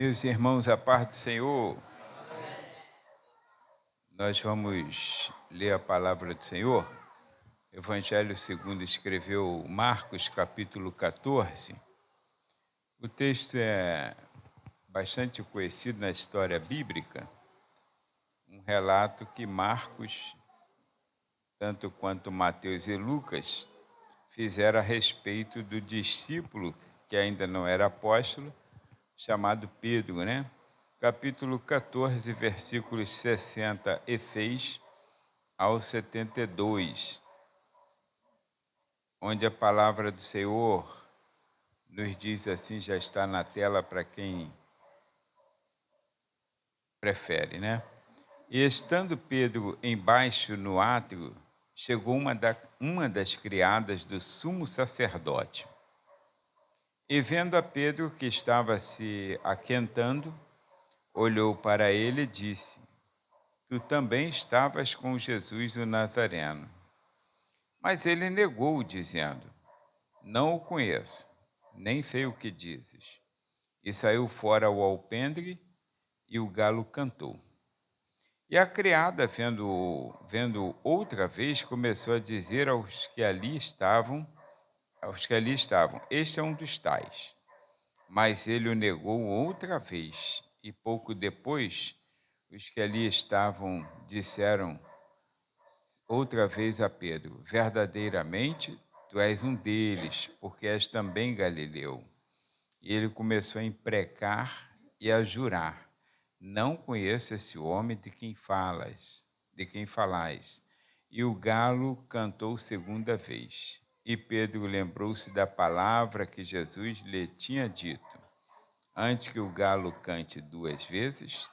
Meus irmãos, a paz do Senhor, nós vamos ler a palavra do Senhor. Evangelho segundo escreveu Marcos, capítulo 14. O texto é bastante conhecido na história bíblica, um relato que Marcos, tanto quanto Mateus e Lucas, fizeram a respeito do discípulo, que ainda não era apóstolo, chamado Pedro, né? Capítulo 14, versículos 66 ao 72, onde a palavra do Senhor nos diz assim, já está na tela para quem prefere, né? E estando Pedro embaixo no átrio, chegou uma das criadas do sumo sacerdote. E vendo a Pedro que estava se aquentando, olhou para ele e disse: Tu também estavas com Jesus o Nazareno. Mas ele negou, dizendo: Não o conheço, nem sei o que dizes. E saiu fora o alpendre, e o galo cantou. E a criada, vendo outra vez, começou a dizer aos que ali estavam, este é um dos tais. Mas ele o negou outra vez, e pouco depois, os que ali estavam disseram outra vez a Pedro: Verdadeiramente, tu és um deles, porque és também galileu. E ele começou a imprecar e a jurar: Não conheço esse homem de quem falais. E o galo cantou segunda vez. E Pedro lembrou-se da palavra que Jesus lhe tinha dito: Antes que o galo cante 2 vezes,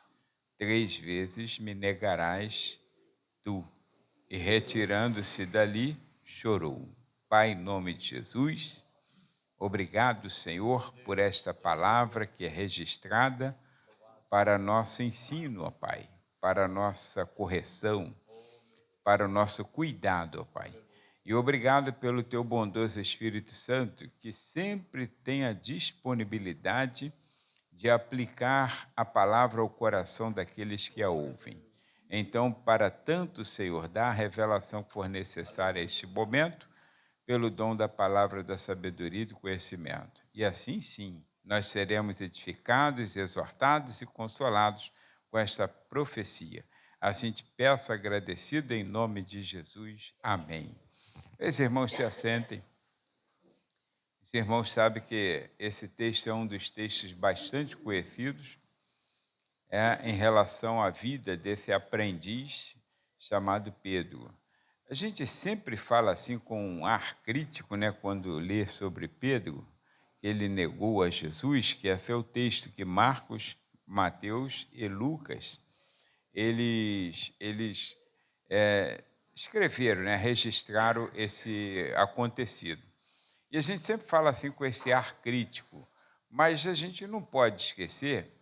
3 vezes me negarás tu. E retirando-se dali, chorou. Pai, em nome de Jesus, obrigado, Senhor, por esta palavra que é registrada para nosso ensino, ó Pai, para nossa correção, para o nosso cuidado, ó Pai. E obrigado pelo teu bondoso Espírito Santo, que sempre tem a disponibilidade de aplicar a palavra ao coração daqueles que a ouvem. Então, para tanto, Senhor, dá a revelação que for necessária a este momento, pelo dom da palavra da sabedoria e do conhecimento. E assim, sim, nós seremos edificados, exortados e consolados com esta profecia. Assim te peço, agradecido em nome de Jesus. Amém. Meus irmãos, se assentem. Os irmãos sabem que esse texto é um dos textos bastante conhecidos em relação à vida desse aprendiz chamado Pedro. A gente sempre fala assim com um ar crítico, né, quando lê sobre Pedro, que ele negou a Jesus, que esse é o texto que Marcos, Mateus e Lucas, eles escreveram, né, registraram esse acontecido. E a gente sempre fala assim com esse ar crítico, mas a gente não pode esquecer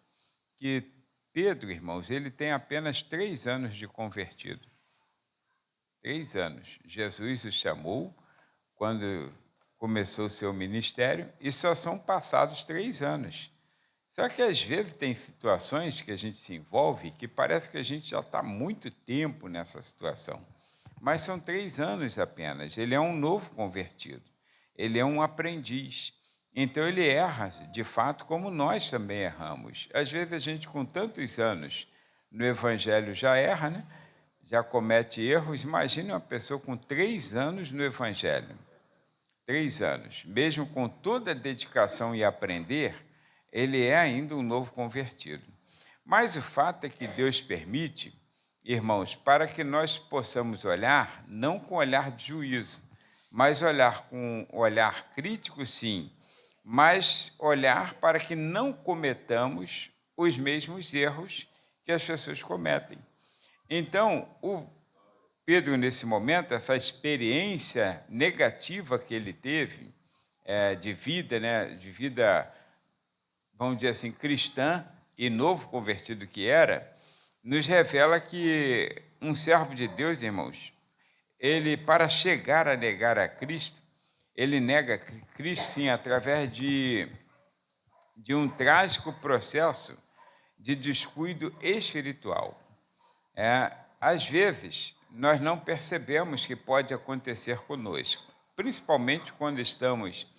que Pedro, irmãos, ele tem apenas 3 anos de convertido. 3 anos. Jesus o chamou quando começou o seu ministério e só são passados 3 anos. Só que às vezes tem situações que a gente se envolve que parece que a gente já está há muito tempo nessa situação. Mas são 3 anos apenas. Ele é um novo convertido. Ele é um aprendiz. Então ele erra, de fato, como nós também erramos. Às vezes a gente, com tantos anos no Evangelho, já erra, né? Já comete erros. Imagine uma pessoa com 3 anos no Evangelho. 3 anos. Mesmo com toda a dedicação e aprender, ele é ainda um novo convertido. Mas o fato é que Deus permite, irmãos, para que nós possamos olhar, não com olhar de juízo, mas olhar com olhar crítico, sim, mas olhar para que não cometamos os mesmos erros que as pessoas cometem. Então, o Pedro, nesse momento, essa experiência negativa que ele teve de vida, né, vamos dizer assim, cristã e novo convertido que era, nos revela que um servo de Deus, irmãos, ele, para chegar a negar a Cristo, ele nega Cristo, sim, através de de um trágico processo de descuido espiritual. Às vezes, nós não percebemos que pode acontecer conosco, principalmente quando estamos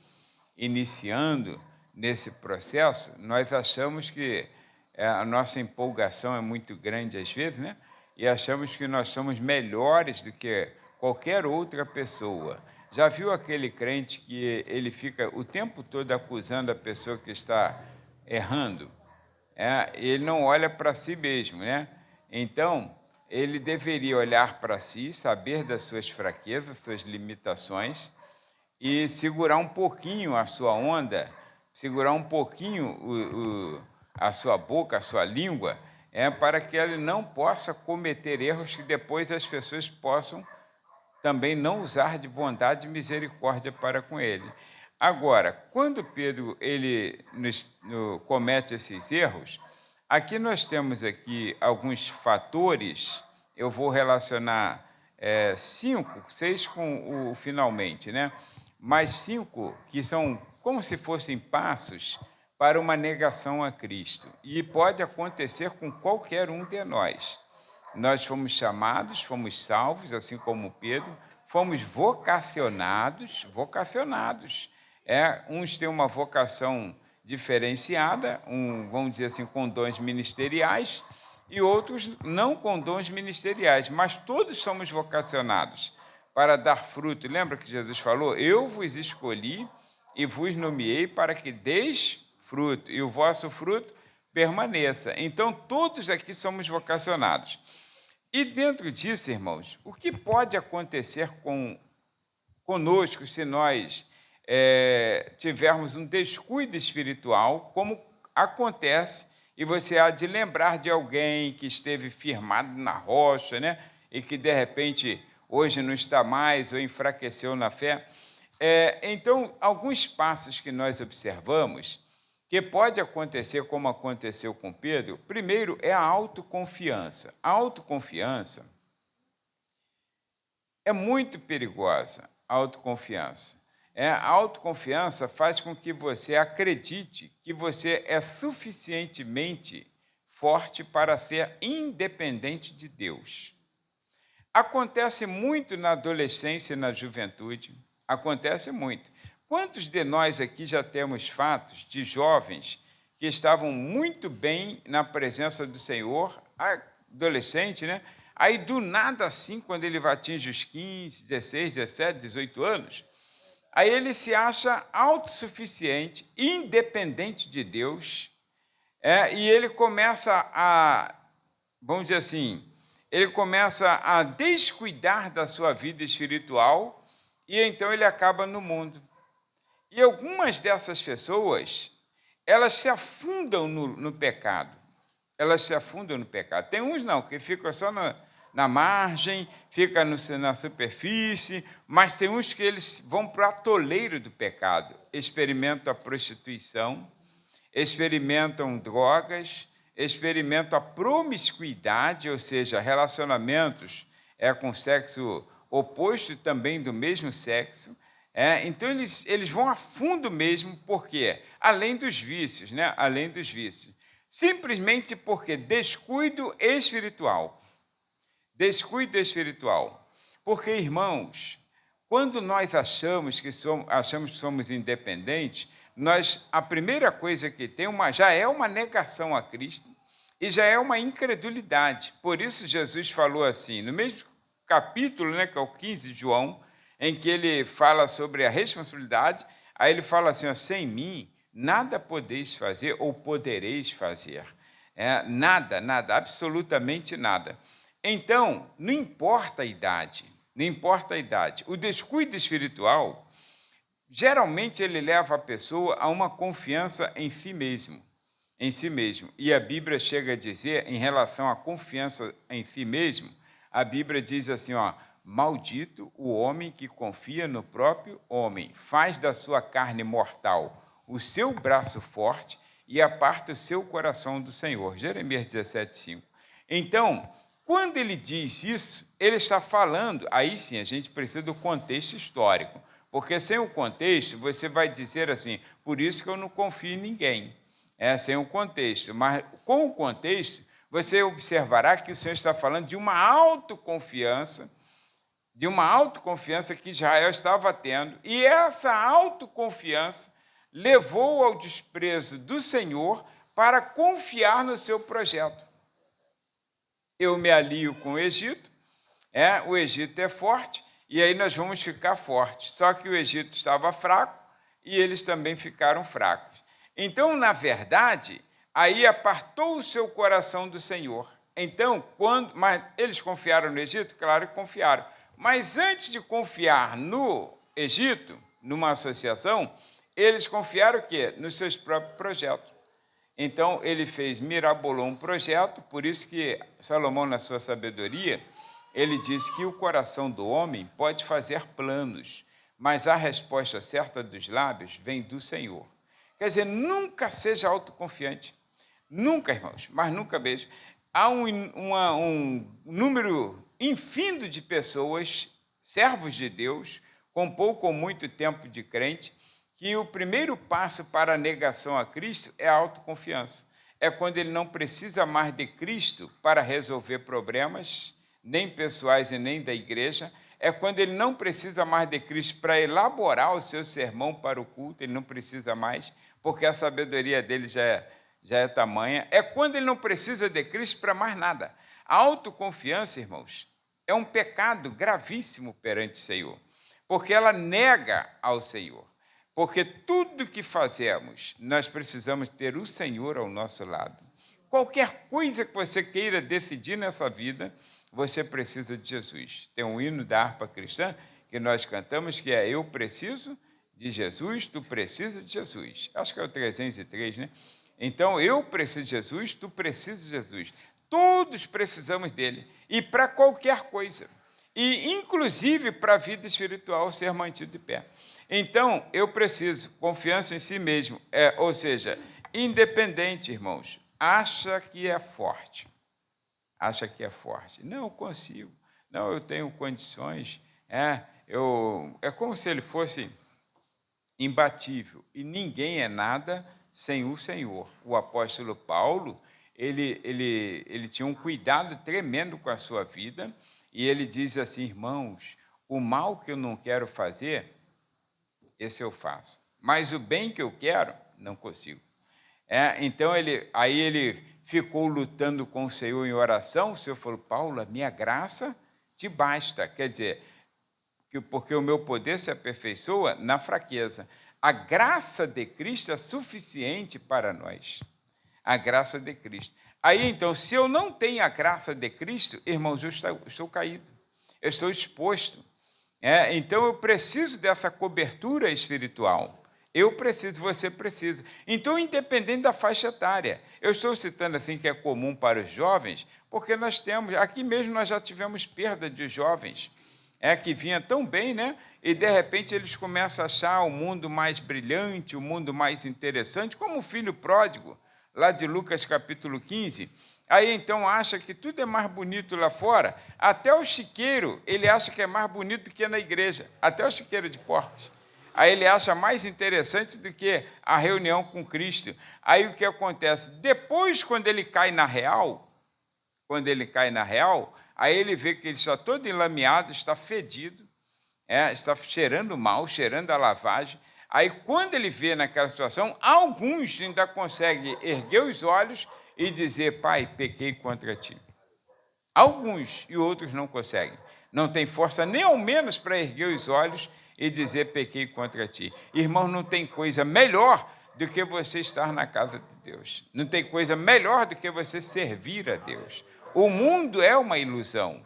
iniciando nesse processo, nós achamos que a nossa empolgação é muito grande às vezes, né? E achamos que nós somos melhores do que qualquer outra pessoa. Já viu aquele crente que ele fica o tempo todo acusando a pessoa que está errando? Ele não olha para si mesmo, né? Então, ele deveria olhar para si, saber das suas fraquezas, suas limitações, e segurar um pouquinho a sua onda, segurar um pouquinho a sua boca, a sua língua, para que ele não possa cometer erros que depois as pessoas possam também não usar de bondade e misericórdia para com ele. Agora, quando Pedro comete esses erros, aqui nós temos aqui alguns fatores, eu vou relacionar 5, 6 com o finalmente, né? Mais 5 que são como se fossem passos para uma negação a Cristo. E pode acontecer com qualquer um de nós. Nós fomos chamados, fomos salvos, assim como Pedro, fomos vocacionados. Uns têm uma vocação diferenciada, vamos dizer assim, com dons ministeriais, e outros não com dons ministeriais, mas todos somos vocacionados para dar fruto. Lembra que Jesus falou? Eu vos escolhi e vos nomeei para que deis fruto, e o vosso fruto permaneça. Então, todos aqui somos vocacionados. E dentro disso, irmãos, o que pode acontecer conosco se nós tivermos um descuido espiritual, como acontece, e você há de lembrar de alguém que esteve firmado na rocha, né? E que, de repente, hoje não está mais ou enfraqueceu na fé. Então, alguns passos que nós observamos, que pode acontecer como aconteceu com Pedro, primeiro é a autoconfiança. A autoconfiança é muito perigosa, a autoconfiança. A autoconfiança faz com que você acredite que você é suficientemente forte para ser independente de Deus. Acontece muito na adolescência e na juventude, acontece muito. Quantos de nós aqui já temos fatos de jovens que estavam muito bem na presença do Senhor, adolescente, né? Aí, do nada assim, quando ele atinge os 15, 16, 17, 18 anos, aí ele se acha autossuficiente, independente de Deus, e ele começa vamos dizer assim, ele começa a descuidar da sua vida espiritual e então ele acaba no mundo. E algumas dessas pessoas, elas se afundam no pecado. Elas se afundam no pecado. Tem uns não, que ficam só na margem, ficam na superfície, mas tem uns que eles vão para o atoleiro do pecado, experimentam a prostituição, experimentam drogas, experimentam a promiscuidade, ou seja, relacionamentos com sexo oposto também do mesmo sexo. Então, eles vão a fundo mesmo, porque além dos vícios, né? Além dos vícios. Simplesmente porque descuido espiritual. Descuido espiritual. Porque, irmãos, quando nós achamos que somos independentes, a primeira coisa que tem já é uma negação a Cristo e já é uma incredulidade. Por isso Jesus falou assim, no mesmo capítulo, né, que é o 15 de João, em que ele fala sobre a responsabilidade, aí ele fala assim, sem mim, nada podeis fazer ou podereis fazer. Nada, absolutamente nada. Então, não importa a idade, o descuido espiritual, geralmente ele leva a pessoa a uma confiança em si mesmo. E a Bíblia chega a dizer, em relação à confiança em si mesmo, a Bíblia diz assim, maldito o homem que confia no próprio homem, faz da sua carne mortal o seu braço forte e aparta o seu coração do Senhor. Jeremias 17:5. Então, quando ele diz isso, ele está falando, aí sim, a gente precisa do contexto histórico, porque sem o contexto, você vai dizer assim, por isso que eu não confio em ninguém. sem um contexto. Mas com o contexto, você observará que o Senhor está falando de uma autoconfiança que Israel estava tendo, e essa autoconfiança levou ao desprezo do Senhor para confiar no seu projeto. Eu me alio com o Egito é forte, e aí nós vamos ficar fortes. Só que o Egito estava fraco e eles também ficaram fracos. Então, na verdade, aí apartou o seu coração do Senhor. Então, mas eles confiaram no Egito? Claro que confiaram. Mas antes de confiar no Egito, numa associação, eles confiaram o quê? Nos seus próprios projetos. Então, ele mirabolou um projeto, por isso que Salomão, na sua sabedoria, ele diz que o coração do homem pode fazer planos, mas a resposta certa dos lábios vem do Senhor. Quer dizer, nunca seja autoconfiante. Nunca, irmãos, mas nunca mesmo. Há um número infindo de pessoas, servos de Deus, com pouco ou muito tempo de crente, que o primeiro passo para a negação a Cristo é a autoconfiança. É quando ele não precisa mais de Cristo para resolver problemas, nem pessoais e nem da igreja. É quando ele não precisa mais de Cristo para elaborar o seu sermão para o culto, ele não precisa mais, porque a sabedoria dele já é tamanha. É quando ele não precisa de Cristo para mais nada. A autoconfiança, irmãos, é um pecado gravíssimo perante o Senhor, porque ela nega ao Senhor. Porque tudo que fazemos, nós precisamos ter o Senhor ao nosso lado. Qualquer coisa que você queira decidir nessa vida, você precisa de Jesus. Tem um hino da harpa cristã que nós cantamos, que é: eu preciso de Jesus, tu precisas de Jesus. Acho que é o 303, né? Então, eu preciso de Jesus, tu precisas de Jesus. Todos precisamos dele. E para qualquer coisa. E, inclusive, para a vida espiritual ser mantido de pé. Então, eu preciso, confiança em si mesmo, ou seja, independente, irmãos, acha que é forte. Não, eu consigo. Não, eu tenho condições. É como se ele fosse imbatível. E ninguém é nada sem o Senhor. O apóstolo Paulo, ele tinha um cuidado tremendo com a sua vida, e ele diz assim: irmãos, o mal que eu não quero fazer, esse eu faço. Mas o bem que eu quero, não consigo. Então, aí ele ficou lutando com o Senhor em oração. O Senhor falou: Paulo, a minha graça te basta. Quer dizer, porque o meu poder se aperfeiçoa na fraqueza. A graça de Cristo é suficiente para nós. A graça de Cristo. Aí, então, se eu não tenho a graça de Cristo, irmãos, eu estou caído. Eu estou exposto. Então, eu preciso dessa cobertura espiritual. Eu preciso, você precisa. Então, independente da faixa etária. Eu estou citando assim que é comum para os jovens, porque nós temos, aqui mesmo nós já tivemos perda de jovens, que vinha tão bem, né? E, de repente, eles começam a achar o mundo mais brilhante, o mundo mais interessante, como o filho pródigo, lá de Lucas capítulo 15, aí então acha que tudo é mais bonito lá fora, até o chiqueiro ele acha que é mais bonito do que na igreja, até o chiqueiro de porcos. Aí ele acha mais interessante do que a reunião com Cristo. Aí o que acontece? Depois, quando ele cai na real, aí ele vê que ele está todo enlameado, está fedido, está cheirando mal, cheirando a lavagem. Aí, quando ele vê naquela situação, alguns ainda conseguem erguer os olhos e dizer: pai, pequei contra ti. Alguns, e outros não conseguem. Não tem força nem ao menos para erguer os olhos e dizer: pequei contra ti. Irmão, não tem coisa melhor do que você estar na casa de Deus. Não tem coisa melhor do que você servir a Deus. O mundo é uma ilusão.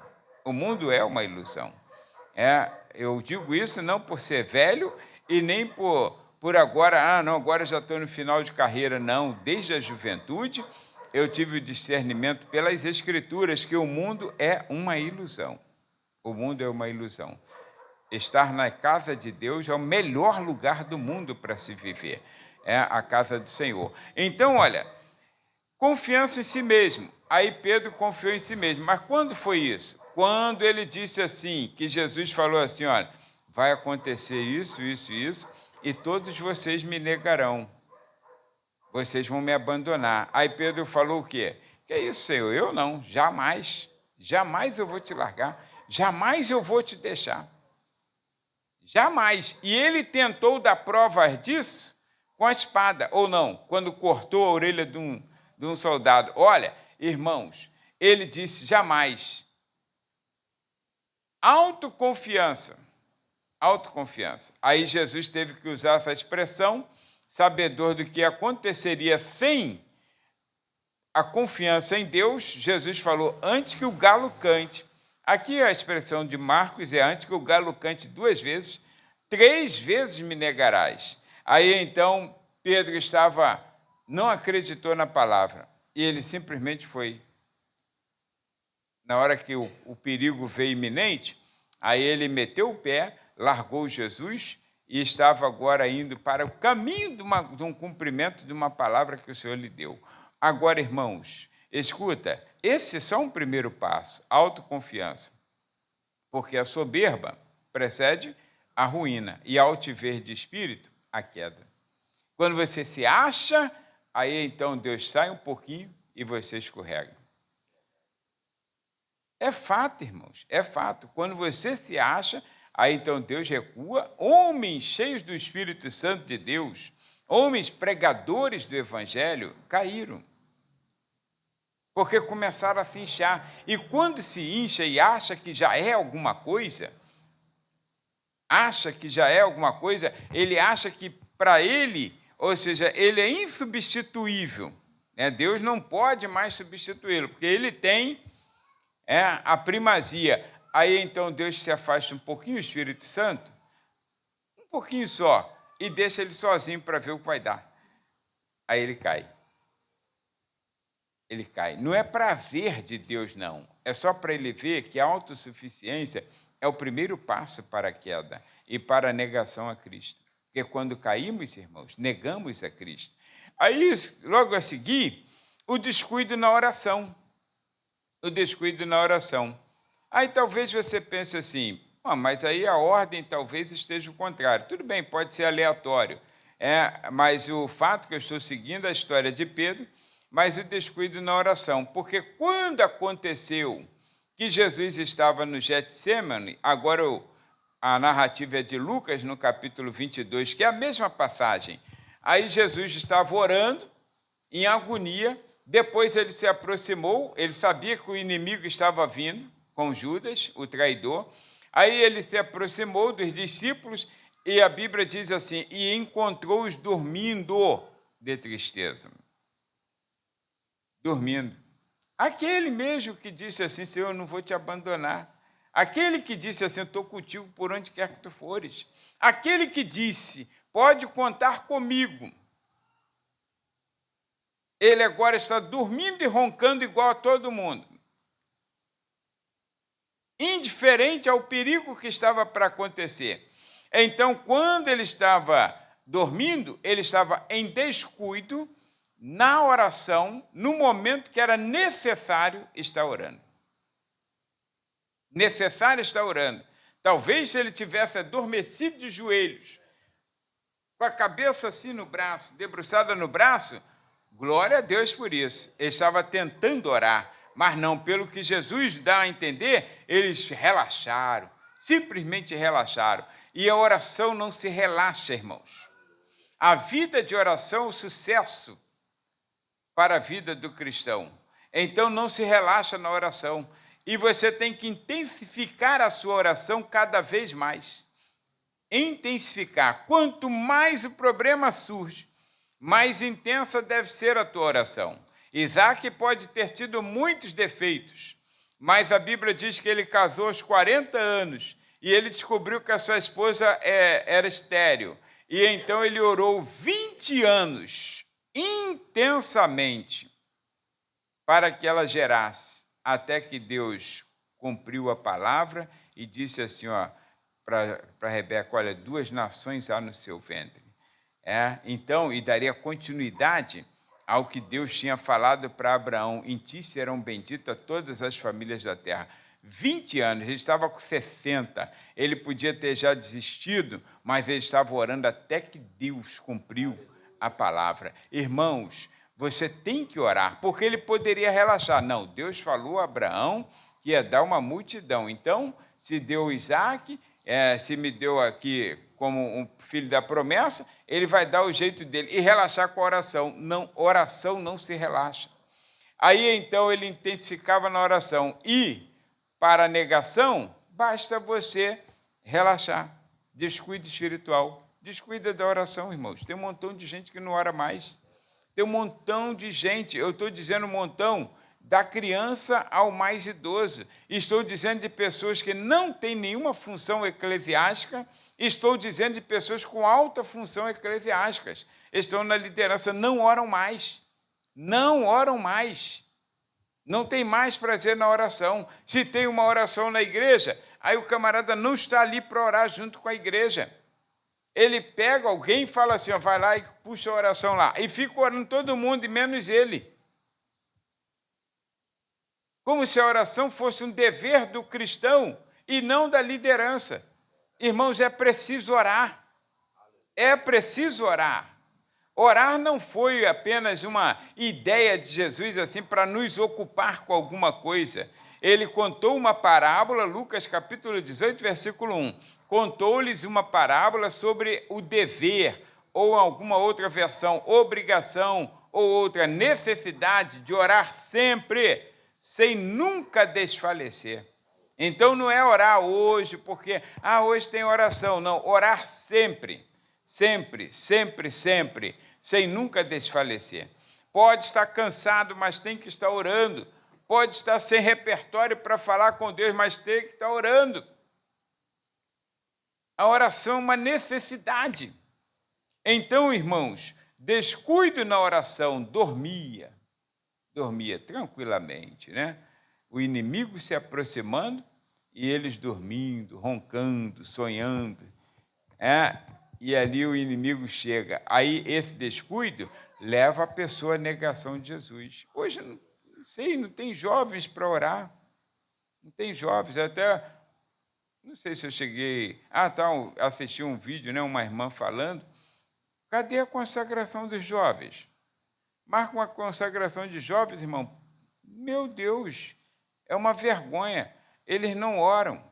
Eu digo isso não por ser velho, e nem por agora, agora eu já estou no final de carreira, não. Desde a juventude, eu tive o discernimento pelas Escrituras que o mundo é uma ilusão. Estar na casa de Deus é o melhor lugar do mundo para se viver. É a casa do Senhor. Então, olha, confiança em si mesmo. Aí Pedro confiou em si mesmo. Mas quando foi isso? Quando ele disse assim, que Jesus falou assim: olha, vai acontecer isso, e todos vocês me negarão. vocês vão me abandonar. Aí Pedro falou o quê? Que é isso, Senhor? Eu não, jamais, jamais eu vou te largar, jamais eu vou te deixar. Jamais. E ele tentou dar provas disso com a espada, ou não, quando cortou a orelha de um soldado. Olha, irmãos, ele disse jamais. Autoconfiança. Autoconfiança. Aí Jesus teve que usar essa expressão, sabedor do que aconteceria sem a confiança em Deus. Jesus falou, antes que o galo cante. Aqui a expressão de Marcos é, antes que o galo cante 2 vezes, 3 vezes me negarás. Aí então Pedro não acreditou na palavra, e ele simplesmente foi. Na hora que o perigo veio iminente, aí ele meteu o pé, largou Jesus e estava agora indo para o caminho de um cumprimento de uma palavra que o Senhor lhe deu. Agora, irmãos, escuta, esse é só um primeiro passo, autoconfiança, porque a soberba precede a ruína e a altivez de espírito, a queda. Quando você se acha, aí então Deus sai um pouquinho e você escorrega. É fato, irmãos, é fato. Quando você se acha, aí então Deus recua. Homens cheios do Espírito Santo de Deus, homens pregadores do Evangelho, caíram. Porque começaram a se inchar. E quando se incha e acha que já é alguma coisa, ele acha que para ele, ou seja, ele é insubstituível. Né? Deus não pode mais substituí-lo, porque ele tem a primazia. Aí então Deus se afasta um pouquinho, o Espírito Santo, um pouquinho só, e deixa ele sozinho para ver o que vai dar. Aí ele cai. Ele cai. Não é prazer de Deus, não. É só para ele ver que a autossuficiência é o primeiro passo para a queda e para a negação a Cristo. Porque quando caímos, irmãos, negamos a Cristo. Aí, logo a seguir, o descuido na oração. O descuido na oração. Aí talvez você pense assim, mas aí a ordem talvez esteja o contrário. Tudo bem, pode ser aleatório, mas o fato que eu estou seguindo a história de Pedro, mas o descuido na oração. Porque quando aconteceu que Jesus estava no Getsêmani, agora a narrativa é de Lucas, no capítulo 22, que é a mesma passagem. Aí Jesus estava orando, em agonia. Depois ele se aproximou, ele sabia que o inimigo estava vindo com Judas, o traidor. Aí ele se aproximou dos discípulos e a Bíblia diz assim, e encontrou-os dormindo de tristeza. Dormindo. Aquele mesmo que disse assim, Senhor, eu não vou te abandonar. Aquele que disse assim, eu estou contigo por onde quer que tu fores. Aquele que disse, pode contar comigo. Ele agora está dormindo e roncando igual a todo mundo. Indiferente ao perigo que estava para acontecer. Então, quando ele estava dormindo, ele estava em descuido na oração, no momento que era necessário estar orando. Necessário estar orando. Talvez se ele tivesse adormecido de joelhos, com a cabeça assim no braço, debruçada no braço, glória a Deus por isso. Ele estava tentando orar, mas não, pelo que Jesus dá a entender, eles relaxaram, simplesmente relaxaram. E a oração não se relaxa, irmãos. A vida de oração é o sucesso para a vida do cristão. Então não se relaxa na oração. E você tem que intensificar a sua oração cada vez mais. Intensificar. Quanto mais o problema surge, mais intensa deve ser a tua oração. Isaac pode ter tido muitos defeitos, mas a Bíblia diz que ele casou aos 40 anos e ele descobriu que a sua esposa era estéril. E então ele orou 20 anos, intensamente, para que ela gerasse, até que Deus cumpriu a palavra e disse assim, para Rebeca, olha, 2 nações há no seu ventre. Então, e daria continuidade ao que Deus tinha falado para Abraão, em ti serão benditas todas as famílias da terra. 20 anos, ele estava com 60, ele podia ter já desistido, mas ele estava orando até que Deus cumpriu a palavra. Irmãos, você tem que orar, porque ele poderia relaxar. Não, Deus falou a Abraão que ia dar uma multidão. Então, se deu Isaac, se me deu aqui como um filho da promessa, ele vai dar o jeito dele. E relaxar com a oração. Não, oração não se relaxa. Aí, então, ele intensificava na oração. E, para a negação, basta você relaxar. Descuido espiritual. Descuida da oração, irmãos. Tem um montão de gente que não ora mais. Tem um montão de gente, eu estou dizendo um montão, da criança ao mais idoso. Estou dizendo de pessoas que não têm nenhuma função eclesiástica. Estou dizendo de pessoas com alta função eclesiástica. Estão na liderança, não oram mais. Não oram mais. Não tem mais prazer na oração. Se tem uma oração na igreja, aí o camarada não está ali para orar junto com a igreja. Ele pega alguém e fala assim, ó, vai lá e puxa a oração lá. E fica orando todo mundo, e menos ele. Como se a oração fosse um dever do cristão e não da liderança. Irmãos, é preciso orar. É preciso orar. Orar não foi apenas uma ideia de Jesus assim para nos ocupar com alguma coisa. Ele contou uma parábola, Lucas capítulo 18, versículo 1. Contou-lhes uma parábola sobre o dever, ou alguma outra versão, obrigação, ou outra necessidade de orar sempre, sem nunca desfalecer. Então não é orar hoje, porque hoje tem oração. Não, orar sempre, sempre, sempre, sempre, sem nunca desfalecer. Pode estar cansado, mas tem que estar orando. Pode estar sem repertório para falar com Deus, mas tem que estar orando. A oração é uma necessidade. Então, irmãos, descuido na oração, dormia tranquilamente, né? O inimigo se aproximando e eles dormindo, roncando, sonhando. E ali o inimigo chega. Aí esse descuido leva a pessoa à negação de Jesus. Hoje, não tem jovens para orar. Não tem jovens, até... Não sei se eu cheguei... assisti um vídeo, né, uma irmã falando, cadê a consagração dos jovens? Marca uma consagração de jovens, irmão. Meu Deus, é uma vergonha. Eles não oram.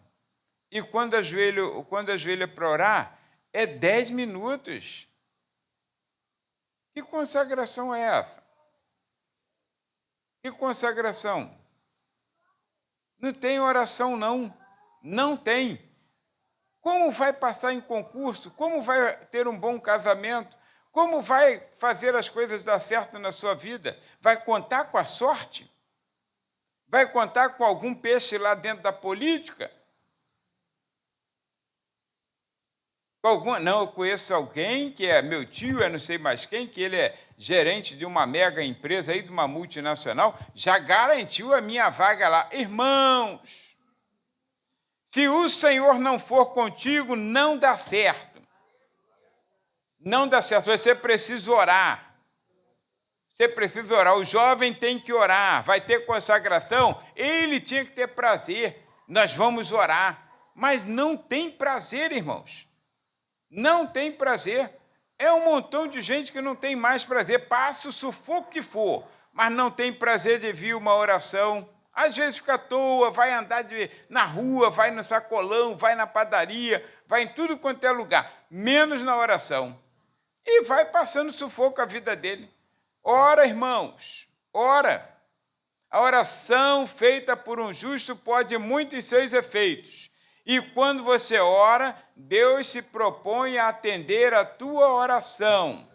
E quando ajoelha para orar, é 10 minutos. Que consagração é essa? Que consagração? Não tem oração, não. Não tem. Como vai passar em concurso? Como vai ter um bom casamento? Como vai fazer as coisas dar certo na sua vida? Vai contar com a sorte? Vai contar com algum peixe lá dentro da política? Não, eu conheço alguém que é meu tio, não sei mais quem, que ele é gerente de uma mega empresa aí, de uma multinacional, já garantiu a minha vaga lá. Irmãos, se o Senhor não for contigo, não dá certo. Não dá certo, você precisa orar. Você precisa orar, o jovem tem que orar, vai ter consagração, ele tinha que ter prazer, nós vamos orar. Mas não tem prazer, irmãos. Não tem prazer. É um montão de gente que não tem mais prazer, passa o sufoco que for, mas não tem prazer de vir uma oração. Às vezes fica à toa, vai andar na rua, vai no sacolão, vai na padaria, vai em tudo quanto é lugar, menos na oração. E vai passando sufoco a vida dele. Ora, irmãos, ora. A oração feita por um justo pode muito em seus efeitos. E quando você ora, Deus se propõe a atender a tua oração.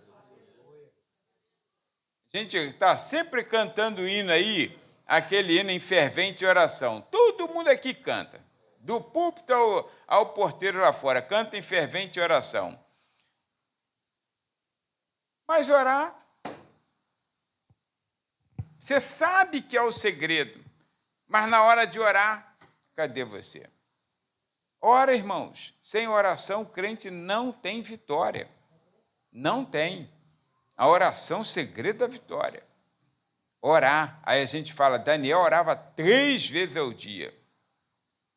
A gente está sempre cantando hino aí, aquele hino em fervente oração. Todo mundo aqui canta. Do púlpito ao porteiro lá fora, canta em fervente oração. Mas orar, você sabe que é o segredo, mas na hora de orar, cadê você? Ora, irmãos, sem oração o crente não tem vitória. Não tem. A oração, segredo da vitória. Orar. Aí a gente fala, Daniel orava 3 vezes ao dia.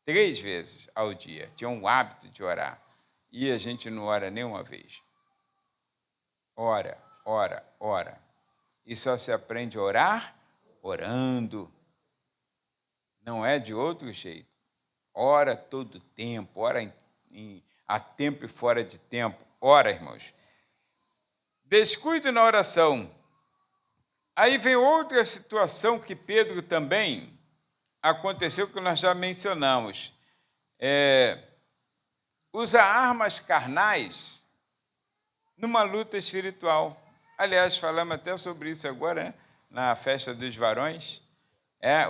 3 vezes ao dia. Tinha um hábito de orar. E a gente não ora nenhuma vez. Ora. ora, ora. E só se aprende a orar orando. Não é de outro jeito. Ora todo tempo, ora a tempo e fora de tempo. Ora, irmãos. Descuido na oração. Aí vem outra situação que Pedro também aconteceu, que nós já mencionamos. Usa armas carnais numa luta espiritual. Aliás, falamos até sobre isso agora, né? Na festa dos varões.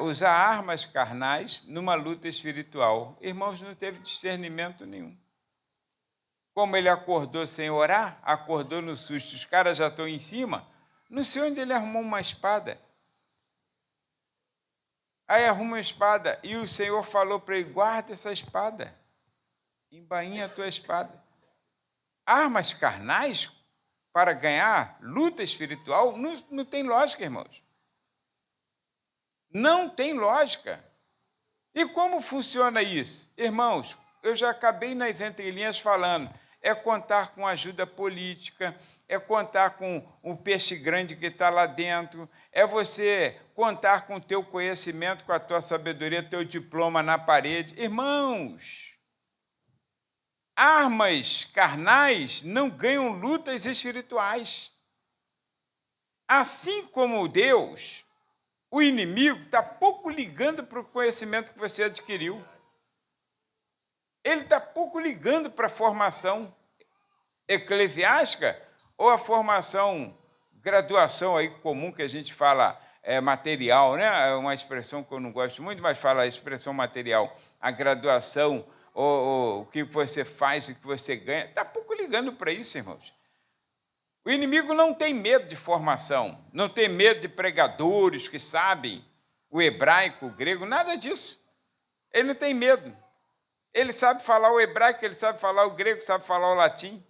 Usar armas carnais numa luta espiritual. Irmãos, não teve discernimento nenhum. Como ele acordou sem orar, acordou no susto, os caras já estão em cima, não sei onde ele arrumou uma espada. Aí arruma uma espada e o Senhor falou para ele, guarda essa espada, embainha a tua espada. Armas carnais para ganhar luta espiritual não tem lógica, irmãos. Não tem lógica. E como funciona isso? Irmãos, eu já acabei nas entrelinhas falando, é contar com ajuda política, é contar com o peixe grande que está lá dentro, é você contar com o teu conhecimento, com a tua sabedoria, teu diploma na parede. Irmãos, armas carnais não ganham lutas espirituais. Assim como Deus, o inimigo está pouco ligando para o conhecimento que você adquiriu. Ele está pouco ligando para a formação eclesiástica ou a formação, graduação aí comum que a gente fala material, né? É uma expressão que eu não gosto muito, mas fala a expressão material. A graduação, ou o que você faz, o que você ganha, está pouco ligando para isso, irmãos. O inimigo não tem medo de formação, não tem medo de pregadores que sabem o hebraico, o grego, nada disso. Ele não tem medo. Ele sabe falar o hebraico, ele sabe falar o grego, sabe falar o latim.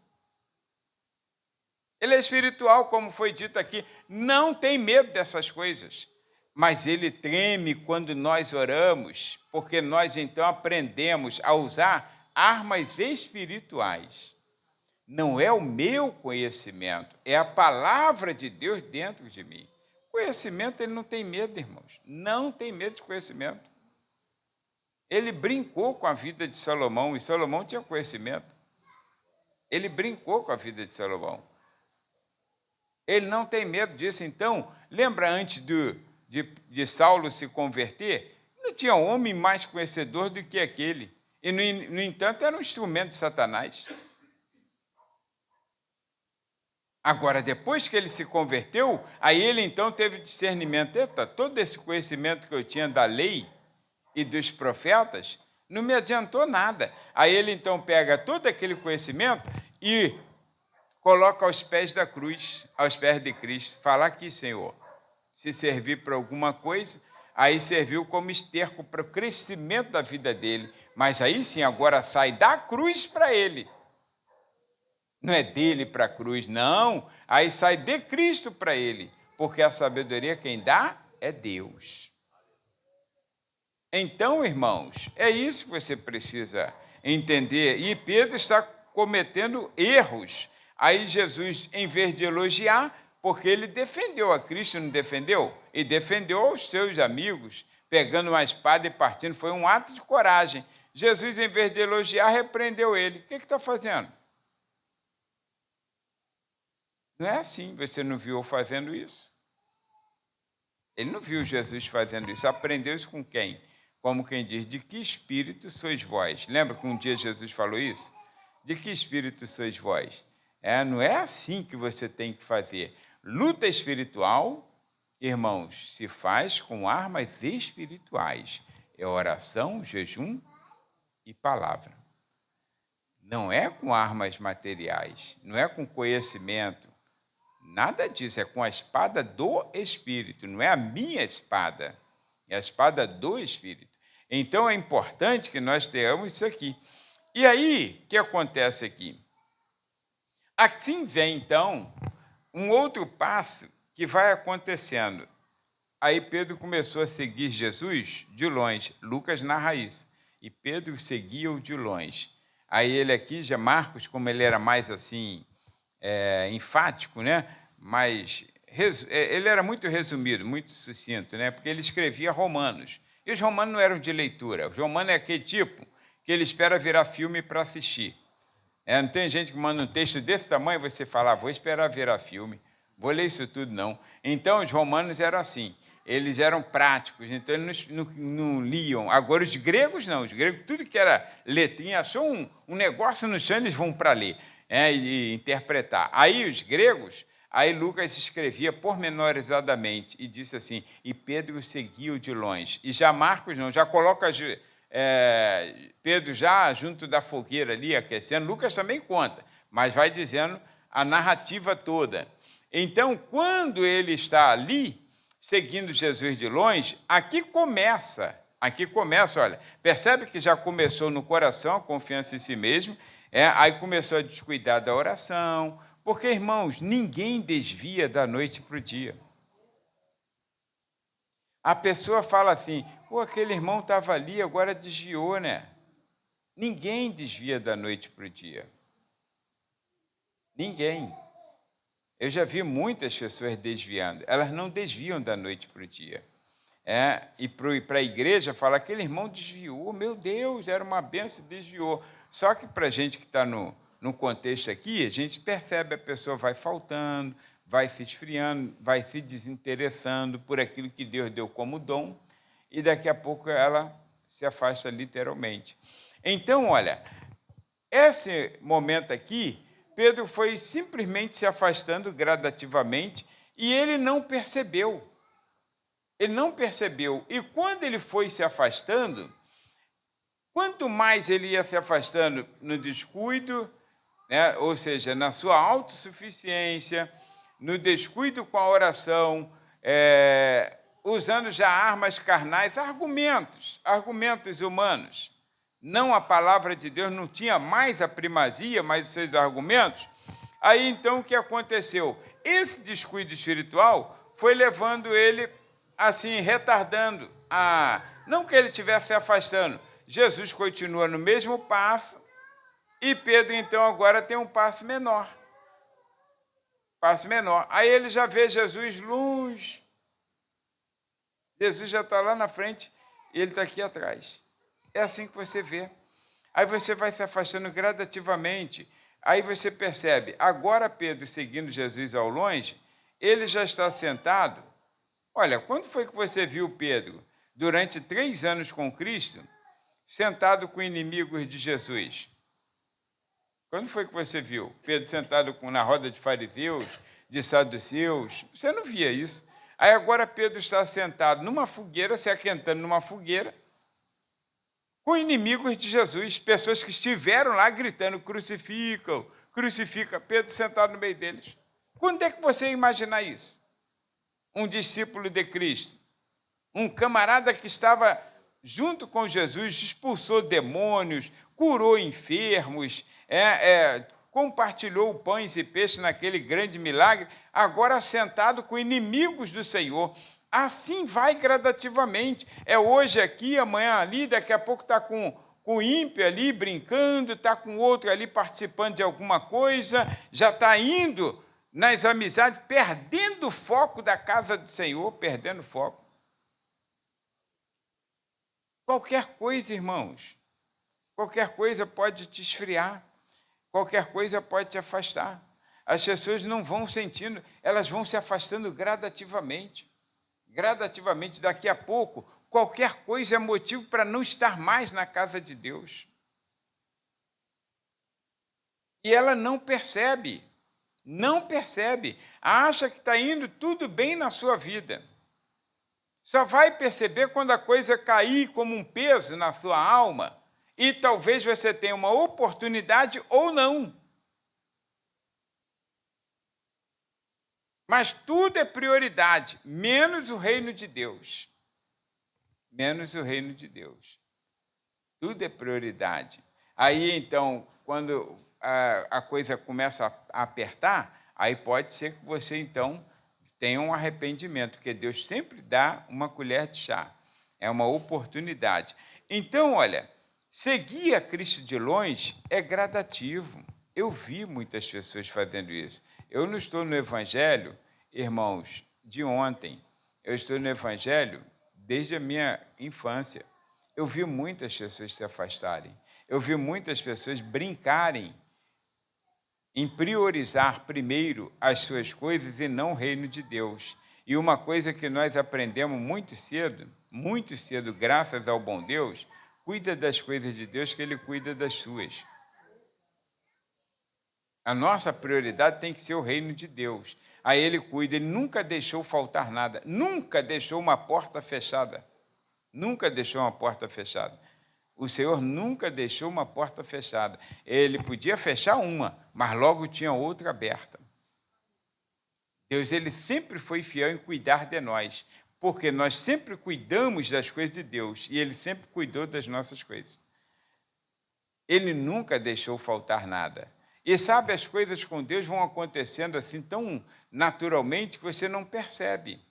Ele é espiritual, como foi dito aqui, não tem medo dessas coisas. Mas ele treme quando nós oramos, porque nós então aprendemos a usar armas espirituais. Não é o meu conhecimento, é a palavra de Deus dentro de mim. Conhecimento, ele não tem medo, irmãos. Não tem medo de conhecimento. Ele brincou com a vida de Salomão, e Salomão tinha conhecimento. Ele brincou com a vida de Salomão. Ele não tem medo disso. Então, lembra antes de Saulo se converter? Não tinha homem mais conhecedor do que aquele. E, no entanto, era um instrumento de Satanás. Agora, depois que ele se converteu, aí ele então teve discernimento. Eita, todo esse conhecimento que eu tinha da lei e dos profetas não me adiantou nada. Aí ele então pega todo aquele conhecimento e coloca aos pés da cruz, aos pés de Cristo. Fala aqui, Senhor, se servir para alguma coisa, aí serviu como esterco para o crescimento da vida dele. Mas aí sim, agora sai da cruz para ele. Não é dele para a cruz, não. Aí sai de Cristo para ele, porque a sabedoria quem dá é Deus. Então, irmãos, é isso que você precisa entender. E Pedro está cometendo erros. Aí Jesus, em vez de elogiar, porque ele defendeu a Cristo, não defendeu? E defendeu aos seus amigos, pegando uma espada e partindo. Foi um ato de coragem. Jesus, em vez de elogiar, repreendeu ele. O que está fazendo? Não é assim, você não viu fazendo isso? Ele não viu Jesus fazendo isso. Aprendeu isso com quem? Como quem diz, de que espírito sois vós? Lembra que um dia Jesus falou isso? De que espírito sois vós? Não é assim que você tem que fazer. Luta espiritual, irmãos, se faz com armas espirituais. É oração, jejum e palavra. Não é com armas materiais, não é com conhecimento. Nada disso, é com a espada do Espírito, não é a minha espada, é a espada do Espírito. Então, é importante que nós tenhamos isso aqui. E aí, o que acontece aqui? Assim vem, então, um outro passo que vai acontecendo. Aí Pedro começou a seguir Jesus de longe. Lucas narra isso. E Pedro seguia-o de longe. Aí ele aqui, já Marcos, como ele era mais assim, enfático, né? ele era muito resumido, muito sucinto, né? Porque ele escrevia Romanos. E os romanos não eram de leitura. Os romanos é aquele tipo que ele espera virar filme para assistir. Não tem gente que manda um texto desse tamanho e você fala, vou esperar virar filme, vou ler isso tudo, não. Então, os romanos eram assim, eles eram práticos, então eles não liam. Agora, os gregos não, os gregos, tudo que era letrinha, achou um negócio no chão, eles vão para ler e interpretar. Aí, os gregos, aí Lucas escrevia pormenorizadamente e disse assim, e Pedro seguiu de longe. E já Marcos não, já coloca... Pedro já junto da fogueira ali, aquecendo. Lucas também conta, mas vai dizendo a narrativa toda. Então, quando ele está ali, seguindo Jesus de longe, aqui começa, olha, percebe que já começou no coração a confiança em si mesmo, aí começou a descuidar da oração, porque, irmãos, ninguém desvia da noite para o dia. A pessoa fala assim, aquele irmão estava ali, agora desviou, né? Ninguém desvia da noite para o dia. Ninguém. Eu já vi muitas pessoas desviando. Elas não desviam da noite para o dia. E para a igreja falar, aquele irmão desviou, meu Deus, era uma benção e desviou. Só que para a gente que está no contexto aqui, a gente percebe a pessoa vai faltando, vai se esfriando, vai se desinteressando por aquilo que Deus deu como dom, e daqui a pouco ela se afasta literalmente. Então, olha, esse momento aqui, Pedro foi simplesmente se afastando gradativamente e ele não percebeu. Ele não percebeu. E quando ele foi se afastando, quanto mais ele ia se afastando no descuido, né, ou seja, na sua autossuficiência, no descuido com a oração, usando já armas carnais, argumentos humanos. Não a palavra de Deus, não tinha mais a primazia, mas os seus argumentos. Aí, então, o que aconteceu? Esse descuido espiritual foi levando ele, assim, retardando. Não que ele estivesse se afastando. Jesus continua no mesmo passo e Pedro, então, agora tem um passo menor. Aí ele já vê Jesus longe. Jesus já está lá na frente e ele está aqui atrás. É assim que você vê. Aí você vai se afastando gradativamente. Aí você percebe, agora Pedro seguindo Jesus ao longe, ele já está sentado. Olha, quando foi que você viu Pedro, durante 3 anos com Cristo, sentado com inimigos de Jesus? Quando foi que você viu Pedro sentado na roda de fariseus, de saduceus? Você não via isso. Aí agora Pedro está sentado numa fogueira, se aquentando numa fogueira, com inimigos de Jesus, pessoas que estiveram lá gritando, crucificam, crucifica, Pedro sentado no meio deles. Quando é que você ia imaginar isso? Um discípulo de Cristo, um camarada que estava junto com Jesus, expulsou demônios, curou enfermos, compartilhou pães e peixes naquele grande milagre, agora sentado com inimigos do Senhor. Assim vai gradativamente. É hoje aqui, amanhã ali, daqui a pouco está com o ímpio ali brincando, está com outro ali participando de alguma coisa, já está indo nas amizades, perdendo o foco da casa do Senhor, perdendo o foco. Qualquer coisa, irmãos, qualquer coisa pode te esfriar, qualquer coisa pode te afastar. As pessoas não vão sentindo, elas vão se afastando gradativamente. Gradativamente, daqui a pouco, qualquer coisa é motivo para não estar mais na casa de Deus. E ela não percebe, acha que está indo tudo bem na sua vida. Só vai perceber quando a coisa cair como um peso na sua alma e talvez você tenha uma oportunidade ou não. Mas tudo é prioridade, menos o reino de Deus. Menos o reino de Deus. Tudo é prioridade. Aí, então, quando a coisa começa a apertar, aí pode ser que você, então, tenha um arrependimento, porque Deus sempre dá uma colher de chá. É uma oportunidade. Então, olha, seguir a Cristo de longe é gradativo. Eu vi muitas pessoas fazendo isso. Eu não estou no Evangelho, irmãos, de ontem. Eu estou no Evangelho desde a minha infância. Eu vi muitas pessoas se afastarem. Eu vi muitas pessoas brincarem em priorizar primeiro as suas coisas e não o reino de Deus. E uma coisa que nós aprendemos muito cedo, graças ao bom Deus, cuida das coisas de Deus que Ele cuida das suas. A nossa prioridade tem que ser o reino de Deus. Aí Ele cuida, Ele nunca deixou faltar nada, nunca deixou uma porta fechada. Nunca deixou uma porta fechada. O Senhor nunca deixou uma porta fechada. Ele podia fechar uma, mas logo tinha outra aberta. Deus, Ele sempre foi fiel em cuidar de nós, porque nós sempre cuidamos das coisas de Deus e Ele sempre cuidou das nossas coisas. Ele nunca deixou faltar nada. E sabe, as coisas com Deus vão acontecendo assim tão naturalmente que você não percebe.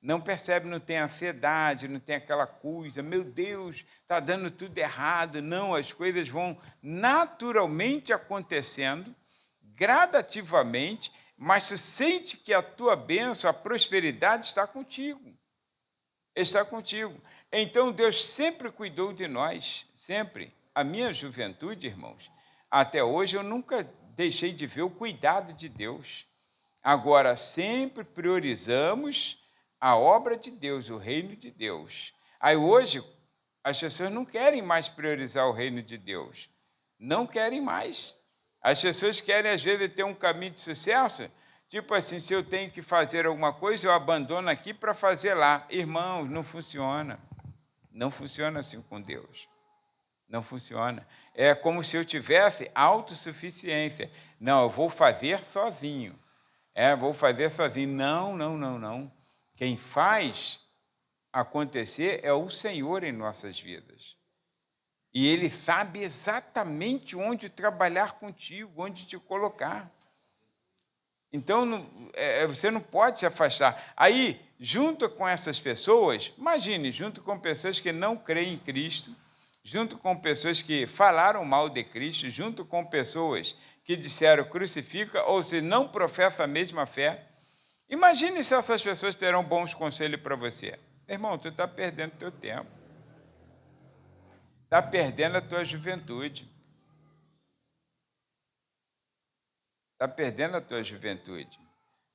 Não percebe, não tem ansiedade, não tem aquela coisa, meu Deus, está dando tudo errado. Não, as coisas vão naturalmente acontecendo, gradativamente, mas tu sente que a tua bênção, a prosperidade está contigo. Está contigo. Então, Deus sempre cuidou de nós, sempre. A minha juventude, irmãos, até hoje eu nunca deixei de ver o cuidado de Deus. Agora, sempre priorizamos a obra de Deus, o reino de Deus. Aí hoje, as pessoas não querem mais priorizar o reino de Deus. Não querem mais. As pessoas querem, às vezes, ter um caminho de sucesso, tipo assim, se eu tenho que fazer alguma coisa, eu abandono aqui para fazer lá. Irmãos, não funciona. Não funciona assim com Deus. Não funciona. É como se eu tivesse autossuficiência. Não, eu vou fazer sozinho. Vou fazer sozinho. Não. Quem faz acontecer é o Senhor em nossas vidas. E Ele sabe exatamente onde trabalhar contigo, onde te colocar. Então, você não pode se afastar. Aí, junto com essas pessoas, imagine, junto com pessoas que não creem em Cristo, junto com pessoas que falaram mal de Cristo, junto com pessoas que disseram crucifica, ou se não professa a mesma fé, imagine se essas pessoas terão bons conselhos para você. Irmão, tu está perdendo teu tempo. Está perdendo a tua juventude. Está perdendo a tua juventude.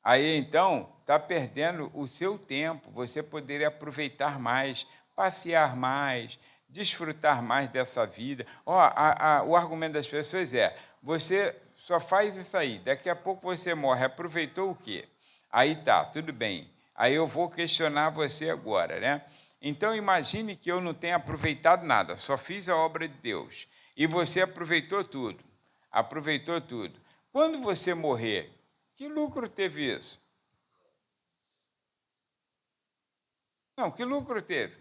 Aí, então, está perdendo o seu tempo. Você poderia aproveitar mais, passear mais, desfrutar mais dessa vida. O argumento das pessoas é, você só faz isso aí, daqui a pouco você morre. Aproveitou o quê? Aí tá, tudo bem. Aí eu vou questionar você agora, né? Então, imagine que eu não tenha aproveitado nada, só fiz a obra de Deus. E você aproveitou tudo. Aproveitou tudo. Quando você morrer, que lucro teve isso? Não, que lucro teve?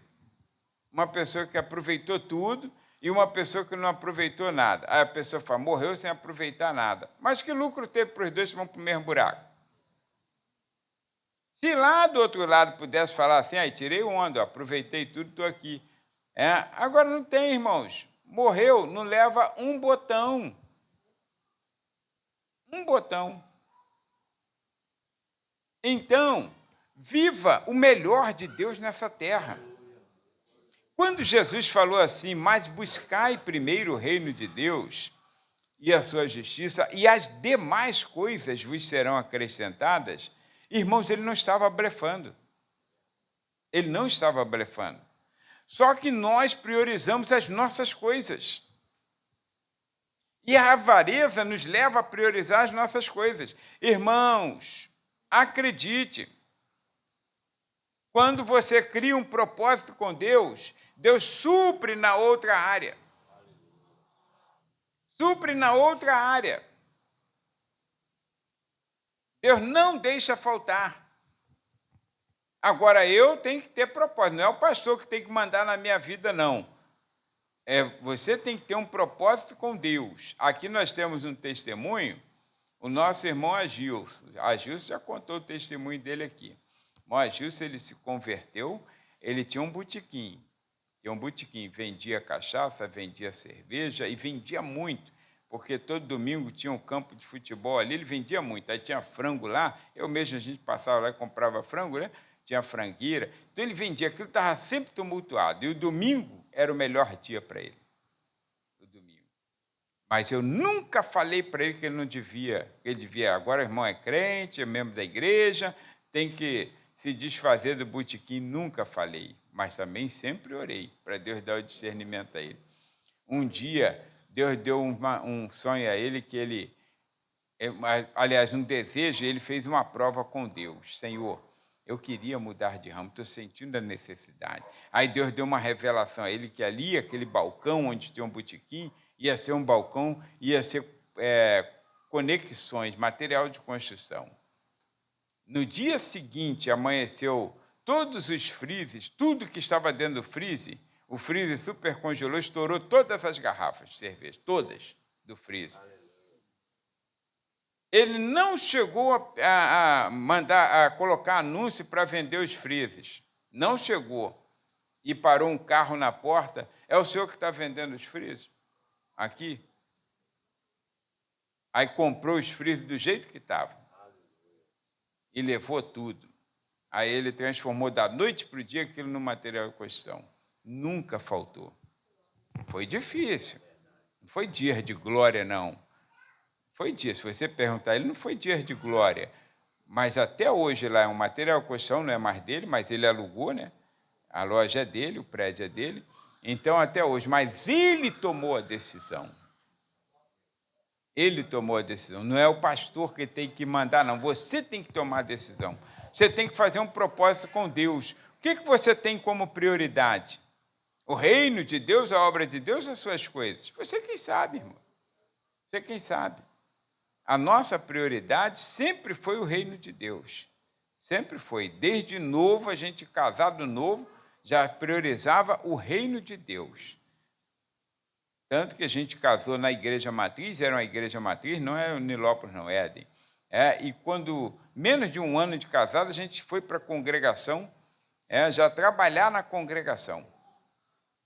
Uma pessoa que aproveitou tudo e uma pessoa que não aproveitou nada. Aí a pessoa fala, morreu sem aproveitar nada. Mas que lucro teve para os dois que vão para o mesmo buraco? Se lá do outro lado pudesse falar assim, aí tirei onda, aproveitei tudo, estou aqui. Agora não tem, irmãos. Morreu, não leva um botão. Um botão. Então, viva o melhor de Deus nessa terra. Quando Jesus falou assim, mas buscai primeiro o reino de Deus e a sua justiça, e as demais coisas vos serão acrescentadas, irmãos, ele não estava blefando. Ele não estava blefando. Só que nós priorizamos as nossas coisas. E a avareza nos leva a priorizar as nossas coisas. Irmãos, acredite, quando você cria um propósito com Deus, Deus supre na outra área. Supre na outra área. Deus não deixa faltar. Agora, eu tenho que ter propósito. Não é o pastor que tem que mandar na minha vida, não. Você tem que ter um propósito com Deus. Aqui nós temos um testemunho, o nosso irmão Agilson. Agilson já contou o testemunho dele aqui. O Agilson, ele se converteu, ele tinha um botequim. Vendia cachaça, vendia cerveja e vendia muito, porque todo domingo tinha um campo de futebol ali, ele vendia muito, aí tinha frango lá, eu mesmo, a gente passava lá e comprava frango, né? Tinha frangueira, então ele vendia, aquilo estava sempre tumultuado, e o domingo era o melhor dia para ele, o domingo. Mas eu nunca falei para ele que ele não devia, que ele devia, agora o irmão é crente, é membro da igreja, tem que se desfazer do botequim, nunca falei, mas também sempre orei, para Deus dar o discernimento a ele. Um dia, Deus deu um sonho a ele que ele, aliás, um desejo, ele fez uma prova com Deus. Senhor, eu queria mudar de ramo, estou sentindo a necessidade. Aí Deus deu uma revelação a ele que ali, aquele balcão onde tinha um botequim, ia ser um balcão, ia ser conexões, material de construção. No dia seguinte, amanheceu todos os freezes, tudo que estava dentro do freezer, o freezer super congelou, estourou todas as garrafas de cerveja, todas do freezer. Ele não chegou a mandar, a colocar anúncio para vender os freezers. Não chegou. E parou um carro na porta. É o senhor que está vendendo os freezers? Aqui? Aí comprou os freezers do jeito que estavam. E levou tudo. Aí ele transformou da noite para o dia aquilo no material de construção. Nunca faltou. Foi difícil. Não foi dia de glória, não. Foi dia. Se você perguntar, ele não foi dia de glória. Mas até hoje lá é um material de construção, não é mais dele, mas ele alugou, né? A loja é dele, o prédio é dele. Então, até hoje. Mas ele tomou a decisão. Ele tomou a decisão. Não é o pastor que tem que mandar, não. Você tem que tomar a decisão. Você tem que fazer um propósito com Deus. O que você tem como prioridade? O reino de Deus, a obra de Deus, as suas coisas? Você quem sabe, irmão. Você quem sabe. A nossa prioridade sempre foi o reino de Deus. Sempre foi. Desde novo, a gente casado novo, já priorizava o reino de Deus. Tanto que a gente casou na igreja matriz, era uma igreja matriz, não é Nilópolis, não, Éden. E quando, menos de um ano de casado, a gente foi para a congregação, já trabalhar na congregação,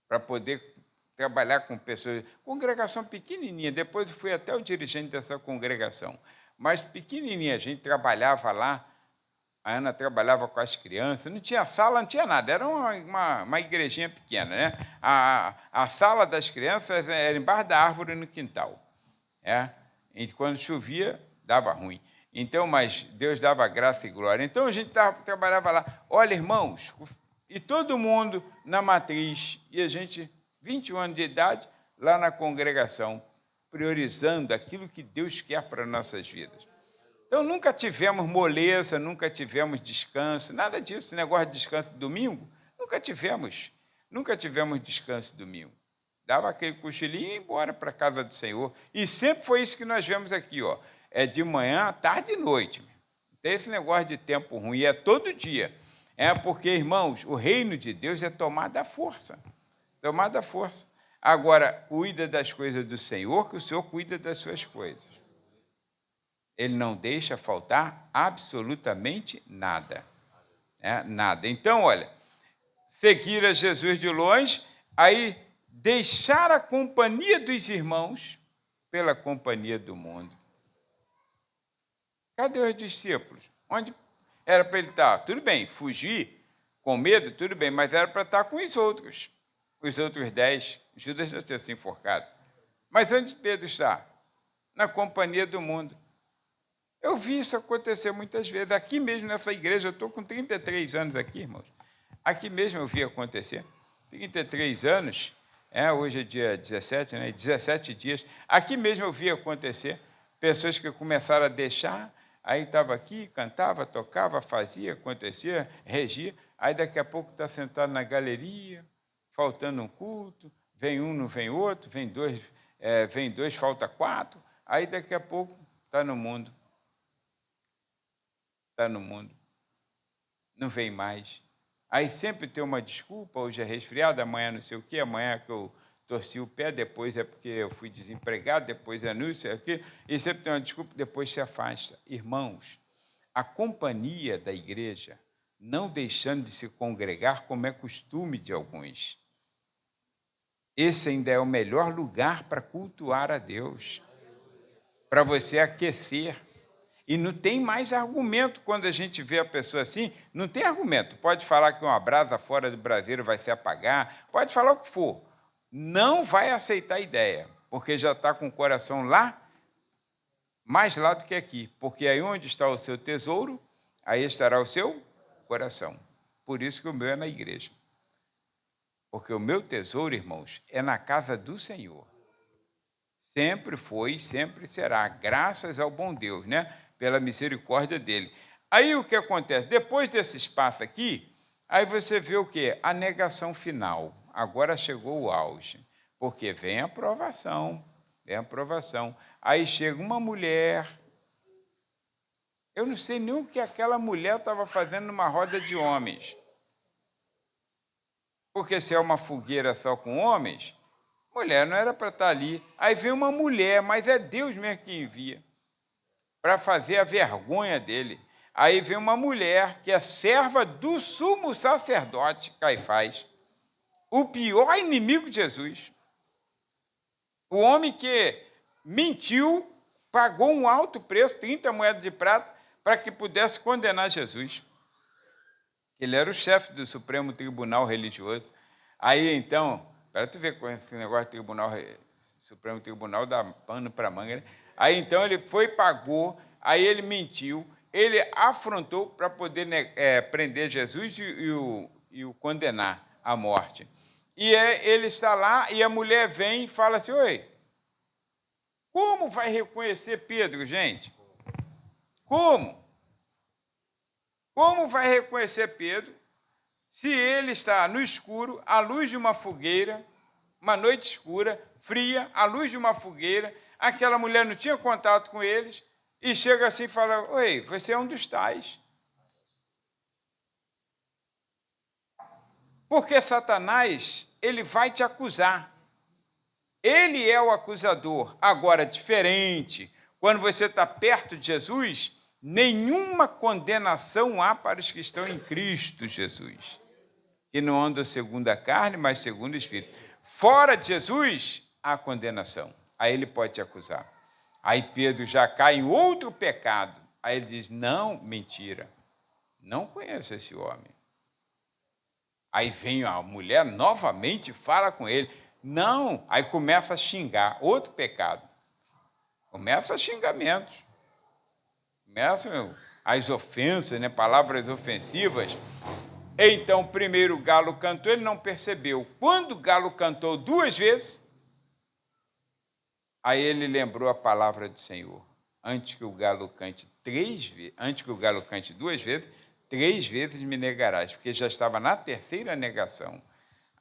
para poder trabalhar com pessoas. Congregação pequenininha, depois eu fui até o dirigente dessa congregação, mas pequenininha, a gente trabalhava lá, a Ana trabalhava com as crianças, não tinha sala, não tinha nada, era uma igrejinha pequena, né? A sala das crianças era embaixo da árvore no quintal. E quando chovia, dava ruim. Então, mas Deus dava graça e glória. Então, a gente trabalhava lá. Olha, irmãos, e todo mundo na matriz, e a gente, 21 anos de idade, lá na congregação, priorizando aquilo que Deus quer para nossas vidas. Então, nunca tivemos moleza, nunca tivemos descanso, nada disso. Esse negócio de descanso de domingo, nunca tivemos descanso de domingo. Dava aquele cochilinho e ia embora para a casa do Senhor. E sempre foi isso que nós vemos aqui, ó. É de manhã, tarde e noite. Não tem esse negócio de tempo ruim, é todo dia. Porque, irmãos, o reino de Deus é tomada à força. Tomada à força. Agora, cuida das coisas do Senhor, que o Senhor cuida das suas coisas. Ele não deixa faltar absolutamente nada. Nada. Então, olha, seguir a Jesus de longe, aí deixar a companhia dos irmãos pela companhia do mundo. Cadê os discípulos? Onde era para ele estar? Tudo bem, fugir com medo, tudo bem, mas era para estar com os outros 10. Judas já tinha se enforcado. Mas onde Pedro está? Na companhia do mundo. Eu vi isso acontecer muitas vezes. Aqui mesmo nessa igreja, eu estou com 33 anos aqui, irmãos. Aqui mesmo eu vi acontecer. 33 anos, hoje é dia 17, né? 17 dias. Aqui mesmo eu vi acontecer pessoas que começaram a deixar, aí estava aqui, cantava, tocava, fazia, acontecia, regia, aí daqui a pouco está sentado na galeria, faltando um culto, vem um, não vem outro, vem dois, falta 4, aí daqui a pouco está no mundo. Está no mundo, não vem mais. Aí sempre tem uma desculpa, hoje é resfriado, amanhã não sei o quê, amanhã que eu torci o pé, depois é porque eu fui desempregado, depois é não sei o quê, e sempre tem uma desculpa, depois se afasta. Irmãos, a companhia da igreja, não deixando de se congregar, como é costume de alguns. Esse ainda é o melhor lugar para cultuar a Deus. para você aquecer. E não tem mais argumento quando a gente vê a pessoa assim, não tem argumento. Pode falar que uma brasa fora do braseiro vai se apagar, pode falar o que for. Não vai aceitar a ideia, porque já está com o coração lá, mais lá do que aqui. Porque aí onde está o seu tesouro, aí estará o seu coração. Por isso que o meu é na igreja. Porque o meu tesouro, irmãos, é na casa do Senhor. Sempre foi, sempre será, graças ao bom Deus, né? Pela misericórdia dele. Aí o que acontece? Depois desse espaço aqui, aí você vê o quê? A negação final. Agora chegou o auge. Porque vem a aprovação, vem a aprovação. Aí chega uma mulher. Eu não sei nem o que aquela mulher estava fazendo numa roda de homens. Porque se é uma fogueira só com homens, mulher não era para estar ali. Aí vem uma mulher, mas é Deus mesmo que envia, para fazer a vergonha dele. Aí vem uma mulher que é serva do sumo sacerdote, Caifás, o pior inimigo de Jesus. O homem que mentiu, pagou um alto preço, 30 moedas de prata, para que pudesse condenar Jesus. Ele era o chefe do Supremo Tribunal Religioso. Aí, então, para tu ver com esse negócio de tribunal, Supremo Tribunal dá pano para manga, né? Aí, então, ele foi, pagou, aí ele mentiu, ele afrontou para poder prender Jesus e o condenar à morte. E ele está lá, e a mulher vem e fala assim, oi, como vai reconhecer Pedro, gente? Como? Como vai reconhecer Pedro se ele está no escuro, à luz de uma fogueira, uma noite escura, fria, à luz de uma fogueira, aquela mulher não tinha contato com eles, e chega assim e fala, oi, você é um dos tais. Porque Satanás, ele vai te acusar. Ele é o acusador. Agora, diferente, quando você está perto de Jesus, nenhuma condenação há para os que estão em Cristo Jesus, que não andam segundo a carne, mas segundo o Espírito. Fora de Jesus, há condenação. Aí ele pode te acusar. Aí Pedro já cai em outro pecado. Aí ele diz, não, mentira, não conheço esse homem. Aí vem a mulher novamente, fala com ele. Não, aí começa a xingar, outro pecado. Começa xingamentos. Começam as ofensas, né, palavras ofensivas. Então, primeiro o galo cantou, ele não percebeu. Quando o galo cantou 2 vezes, aí ele lembrou a palavra do Senhor. Antes que o galo cante 3 vezes, antes que o galo cante 2 vezes, 3 vezes me negarás, porque já estava na terceira negação.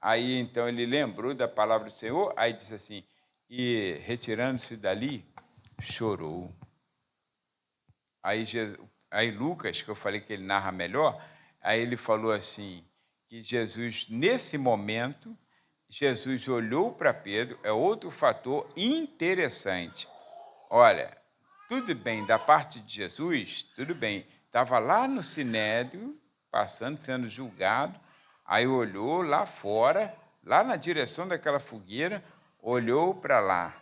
Aí, então, ele lembrou da palavra do Senhor, aí disse assim, e retirando-se dali, chorou. Aí Lucas, que eu falei que ele narra melhor, aí ele falou assim, que Jesus, nesse momento, Jesus olhou para Pedro, é outro fator interessante. Olha, tudo bem, da parte de Jesus, tudo bem, estava lá no Sinédrio, passando, sendo julgado, aí olhou lá fora, lá na direção daquela fogueira, olhou para lá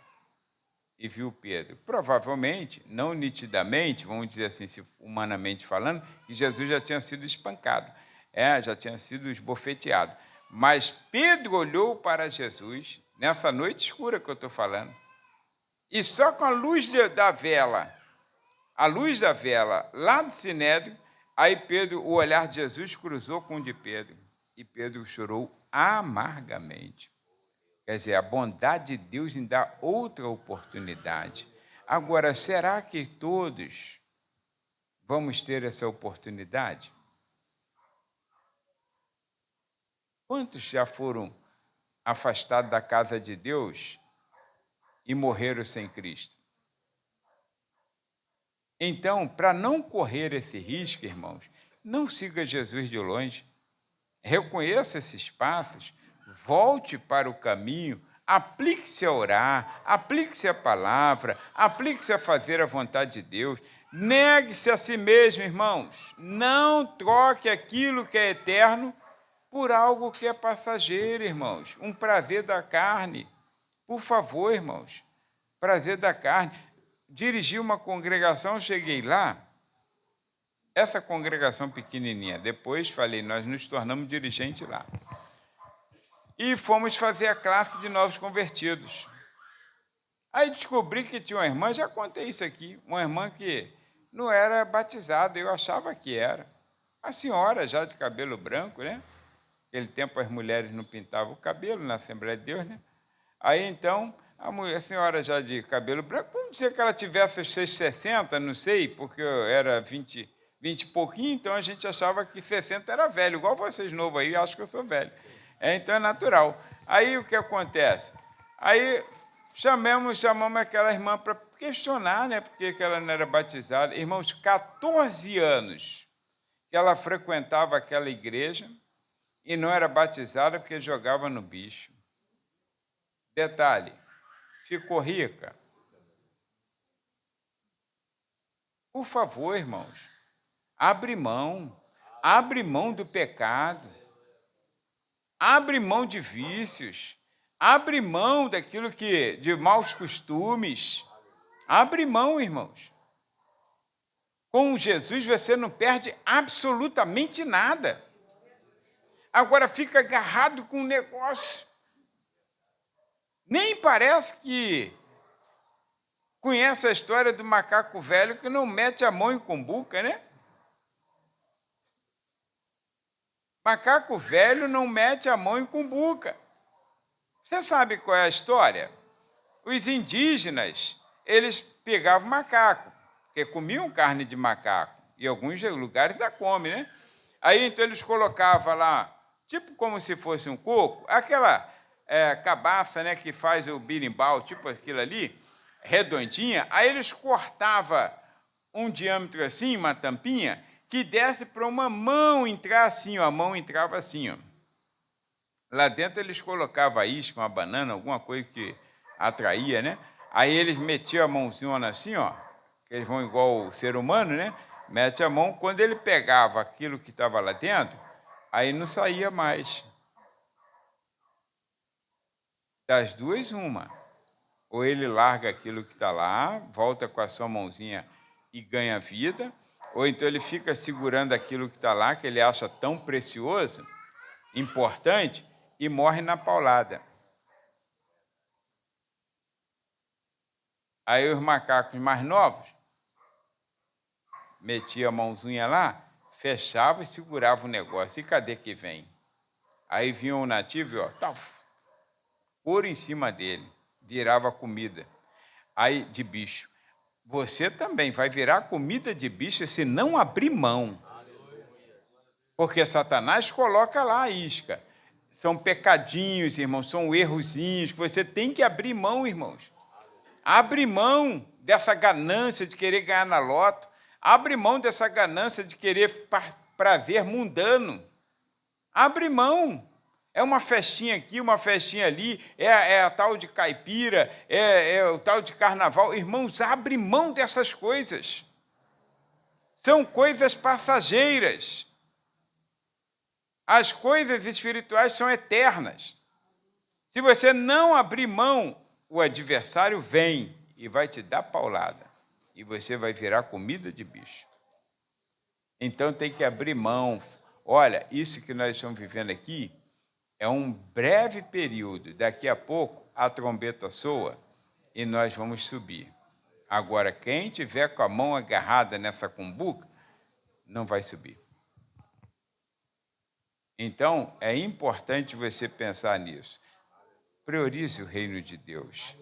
e viu Pedro. Provavelmente, não nitidamente, vamos dizer assim, humanamente falando, que Jesus já tinha sido espancado, já tinha sido esbofeteado. Mas Pedro olhou para Jesus, nessa noite escura que eu estou falando, e só com a luz da vela, lá do Sinédrio, aí Pedro, o olhar de Jesus cruzou com o de Pedro, e Pedro chorou amargamente. Quer dizer, a bondade de Deus em dar outra oportunidade. Agora, será que todos vamos ter essa oportunidade? Quantos já foram afastados da casa de Deus e morreram sem Cristo? Então, para não correr esse risco, irmãos, não siga Jesus de longe. Reconheça esses passos, volte para o caminho, aplique-se a orar, aplique-se a palavra, aplique-se a fazer a vontade de Deus. Negue-se a si mesmo, irmãos. Não troque aquilo que é eterno por algo que é passageiro, irmãos. Um prazer da carne. Por favor, irmãos. Prazer da carne. dirigi uma congregação, cheguei lá, essa congregação pequenininha, depois falei, nós nos tornamos dirigentes lá. E fomos fazer a classe de novos convertidos. Aí descobri que tinha uma irmã, já contei isso aqui, uma irmã que não era batizada, eu achava que era. A senhora já de cabelo branco, né? Naquele tempo as mulheres não pintavam o cabelo na Assembleia de Deus, né? Aí então, a senhora já de cabelo branco, vamos dizer que ela tivesse os seus 60, não sei, porque eu era 20 e pouquinho, então a gente achava que 60 era velho, igual vocês novos aí, acho que eu sou velho. Então é natural. Aí o que acontece? Aí chamamos aquela irmã para questionar, né, porque que ela não era batizada. Irmãos, 14 anos que ela frequentava aquela igreja e não era batizada porque jogava no bicho. Detalhe, ficou rica? Por favor, irmãos, abre mão do pecado, abre mão de vícios, abre mão daquilo que, de maus costumes, abre mão, irmãos. Com Jesus você não perde absolutamente nada. Agora fica agarrado com um negócio. Nem parece que conhece a história do macaco velho que não mete a mão em cumbuca, né? Macaco velho não mete a mão em cumbuca. Você sabe qual é a história? Os indígenas, eles pegavam macaco, porque comiam carne de macaco, e alguns lugares ainda comem, né? Aí, então, eles colocavam lá, tipo como se fosse um coco, aquela cabaça, né, que faz o birimbau, tipo aquilo ali, redondinha, aí eles cortavam um diâmetro assim, uma tampinha, que desse para uma mão entrar assim, ó, a mão entrava assim, ó. Lá dentro eles colocavam a isca, uma banana, alguma coisa que atraía, né? Aí eles metiam a mãozona assim, ó, que eles vão igual o ser humano, né? Mete a mão, quando ele pegava aquilo que estava lá dentro, aí não saía mais. Das duas, uma. Ou ele larga aquilo que está lá, volta com a sua mãozinha e ganha vida, ou então ele fica segurando aquilo que está lá, que ele acha tão precioso, importante, e morre na paulada. Aí os macacos mais novos metiam a mãozinha lá, fechava e segurava o negócio. E cadê que vem? Aí vinha um nativo, ó, ouro em cima dele, virava comida. Aí, de bicho. Você também vai virar comida de bicho se não abrir mão. Porque Satanás coloca lá a isca. São pecadinhos, irmãos, são errozinhos, que você tem que abrir mão, irmãos. Abre mão dessa ganância de querer ganhar na loto. Abre mão dessa ganância de querer prazer mundano. Abre mão. É uma festinha aqui, uma festinha ali, é a tal de caipira, é o tal de carnaval. Irmãos, abre mão dessas coisas. São coisas passageiras. As coisas espirituais são eternas. Se você não abrir mão, o adversário vem e vai te dar paulada. E você vai virar comida de bicho. Então tem que abrir mão. Olha, isso que nós estamos vivendo aqui é um breve período. Daqui a pouco a trombeta soa e nós vamos subir. Agora, quem tiver com a mão agarrada nessa cumbuca, não vai subir. Então, é importante você pensar nisso. Priorize o reino de Deus.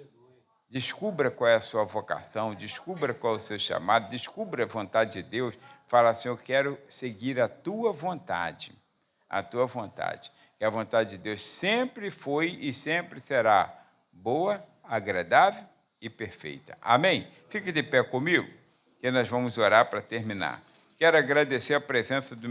Descubra qual é a sua vocação, descubra qual é o seu chamado, descubra a vontade de Deus. Fala assim, eu quero seguir a tua vontade. A tua vontade. Que a vontade de Deus sempre foi e sempre será boa, agradável e perfeita. Amém? Fique de pé comigo, que nós vamos orar para terminar. Quero agradecer a presença do